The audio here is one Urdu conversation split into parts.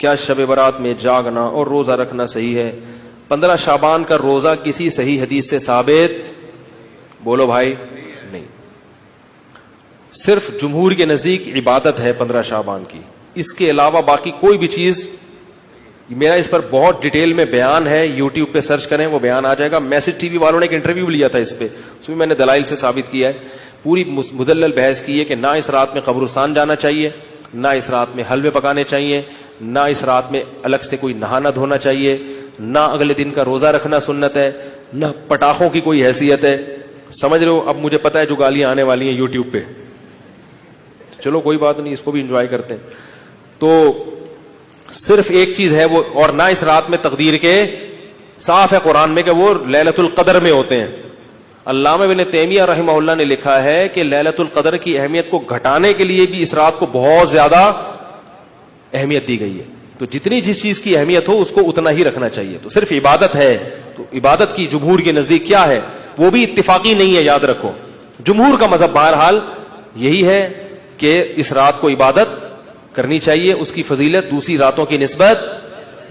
کیا شب برات میں جاگنا اور روزہ رکھنا صحیح ہے؟ 15 شعبان کا روزہ کسی صحیح حدیث سے ثابت بولو بھائی نہیں. صرف جمہور کے نزدیک عبادت ہے 15 شعبان کی, اس کے علاوہ باقی کوئی بھی چیز. میرا اس پر بہت ڈیٹیل میں بیان ہے, یوٹیوب پہ سرچ کریں وہ بیان آ جائے گا. میسج ٹی وی والوں نے ایک انٹرویو لیا تھا اس پہ, اس میں نے دلائل سے ثابت کیا ہے. پوری مدلل بحث کی ہے کہ نہ اس رات میں قبرستان جانا چاہیے, نہ اس رات میں حلوے پکانے چاہیے, نہ اس رات میں الگ سے کوئی نہانا دھونا چاہیے, نہ اگلے دن کا روزہ رکھنا سنت ہے, نہ پٹاخوں کی کوئی حیثیت ہے. سمجھ رہے ہو؟ اب مجھے پتا ہے جو گالیاں آنے والی ہیں یوٹیوب پہ, چلو کوئی بات نہیں, اس کو بھی انجوائے کرتے ہیں. تو صرف ایک چیز ہے وہ, اور نہ اس رات میں تقدیر کے, صاف ہے قرآن میں کہ وہ لیلۃ القدر میں ہوتے ہیں. علامہ ابن تیمیہ رحمہ اللہ نے لکھا ہے کہ لیلۃ القدر کی اہمیت کو گھٹانے کے لیے بھی اس رات کو بہت زیادہ اہمیت دی گئی ہے. تو جتنی جس چیز کی اہمیت ہو اس کو اتنا ہی رکھنا چاہیے. تو صرف عبادت ہے, تو عبادت کی جمہور کے نزدیک کیا ہے وہ بھی اتفاقی نہیں ہے, یاد رکھو. جمہور کا مذہب بہرحال یہی ہے کہ اس رات کو عبادت کرنی چاہیے, اس کی فضیلت دوسری راتوں کی نسبت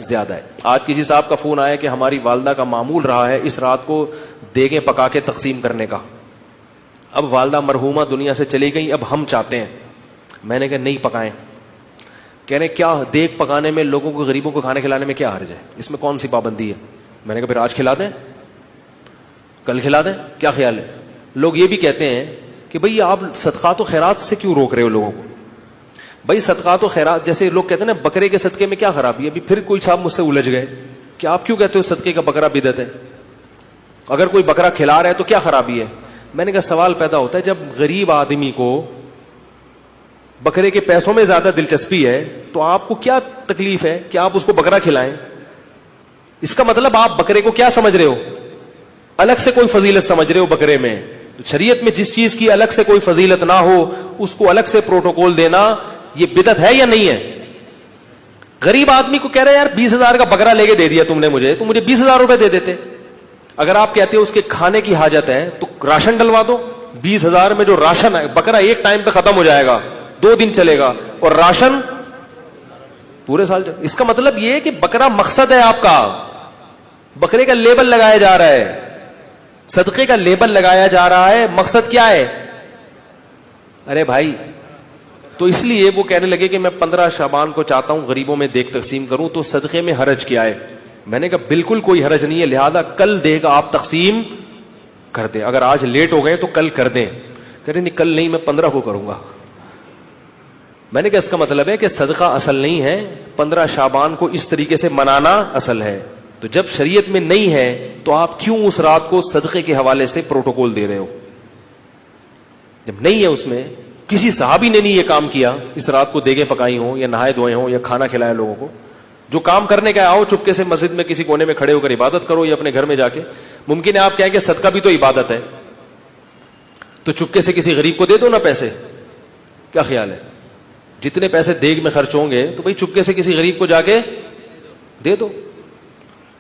زیادہ ہے. آج کسی صاحب کا فون آیا کہ ہماری والدہ کا معمول رہا ہے اس رات کو دیگیں پکا کے تقسیم کرنے کا. اب والدہ مرحومہ دنیا سے چلی گئی, اب ہم چاہتے ہیں. میں نے کہا نہیں پکائیں. کہہ رہے کیا دیگ پکانے میں, لوگوں کو غریبوں کو کھانے کھلانے میں کیا حرج ہے, اس میں کون سی پابندی ہے؟ میں نے کہا پھر آج کھلا دیں, کل کھلا دیں, کیا خیال ہے؟ لوگ یہ بھی کہتے ہیں کہ بھئی آپ صدقات و خیرات سے کیوں روک رہے ہو لوگوں کو؟ بھائی صدقات و خیرات, جیسے لوگ کہتے ہیں نا بکرے کے صدقے میں کیا خرابی ہے. ابھی پھر کوئی صاحب مجھ سے الجھ گئے کہ آپ کیوں کہتے ہو صدقے کا بکرا بدعت ہے, اگر کوئی بکرا کھلا رہا ہے تو کیا خرابی ہے؟ میں نے کہا سوال پیدا ہوتا ہے, جب غریب آدمی کو بکرے کے پیسوں میں زیادہ دلچسپی ہے تو آپ کو کیا تکلیف ہے کہ آپ اس کو بکرا کھلائیں؟ اس کا مطلب آپ بکرے کو کیا سمجھ رہے ہو, الگ سے کوئی فضیلت سمجھ رہے ہو بکرے میں. تو شریعت میں جس چیز کی الگ سے کوئی فضیلت نہ ہو اس کو الگ سے پروٹوکول دینا یہ بدعت ہے یا نہیں ہے؟ غریب آدمی کو کہہ رہے یار 20,000 کا بکرا لے کے دے دیا تم نے مجھے, تو مجھے 20,000 روپے دے دیتے. اگر آپ کہتے ہو اس کے کھانے کی حاجت ہے تو راشن ڈلوا دو. 20,000 میں جو راشن ہے, بکرا ایک ٹائم پہ ختم ہو جائے گا, 2 دن چلے گا, اور راشن پورے سال چلے. اس کا مطلب یہ ہے کہ بکرا مقصد ہے آپ کا, بکرے کا لیبل لگایا جا رہا ہے, صدقے کا لیبل لگایا جا رہا ہے, مقصد کیا ہے؟ ارے بھائی, تو اس لیے وہ کہنے لگے کہ میں 15 شعبان کو چاہتا ہوں غریبوں میں دیگ تقسیم کروں, تو صدقے میں حرج کیا ہے؟ میں نے کہا بالکل کوئی حرج نہیں ہے, لہذا کل دیگ آپ تقسیم کر دیں. اگر آج لیٹ ہو گئے تو کل کر دیں. کہہ رہے نہیں کل نہیں, میں 15 کو کروں گا. میں نے کہا اس کا مطلب ہے کہ صدقہ اصل نہیں ہے, 15 شعبان کو اس طریقے سے منانا اصل ہے. تو جب شریعت میں نہیں ہے تو آپ کیوں اس رات کو صدقے کے حوالے سے پروٹوکول دے رہے ہو؟ جب نہیں ہے اس میں, کسی صحابی نے نہیں یہ کام کیا, اس رات کو دیگیں پکائی ہوں یا نہائے دھوئے ہوں یا کھانا کھلایا لوگوں کو. جو کام کرنے کا آؤ چپکے سے مسجد میں کسی کونے میں کھڑے ہو کر عبادت کرو, یا اپنے گھر میں جا کے. ممکن ہے آپ کہیں کہ صدقہ بھی تو عبادت ہے, تو چپکے سے کسی غریب کو دے دو نا پیسے. کیا خیال ہے؟ جتنے پیسے دیگ میں خرچ ہوں گے تو بھئی چپکے سے کسی غریب کو جا کے دے دو.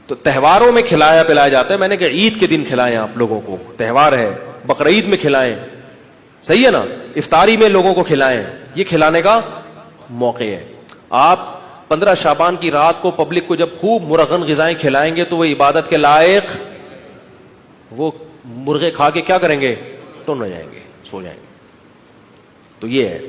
تو تہواروں میں کھلایا پلایا جاتا ہے. میں نے کہا عید کے دن کھلائیں, آپ لوگوں کو تہوار ہے, بقرعید میں کھلائیں, صحیح ہے نا, افطاری میں لوگوں کو کھلائیں, یہ کھلانے کا موقع ہے. آپ 15 شعبان کی رات کو پبلک کو جب خوب مرغن غذائیں کھلائیں گے تو وہ عبادت کے لائق, وہ مرغے کھا کے کیا کریں گے؟ ٹن ہو جائیں گے, سو جائیں گے. تو یہ ہے.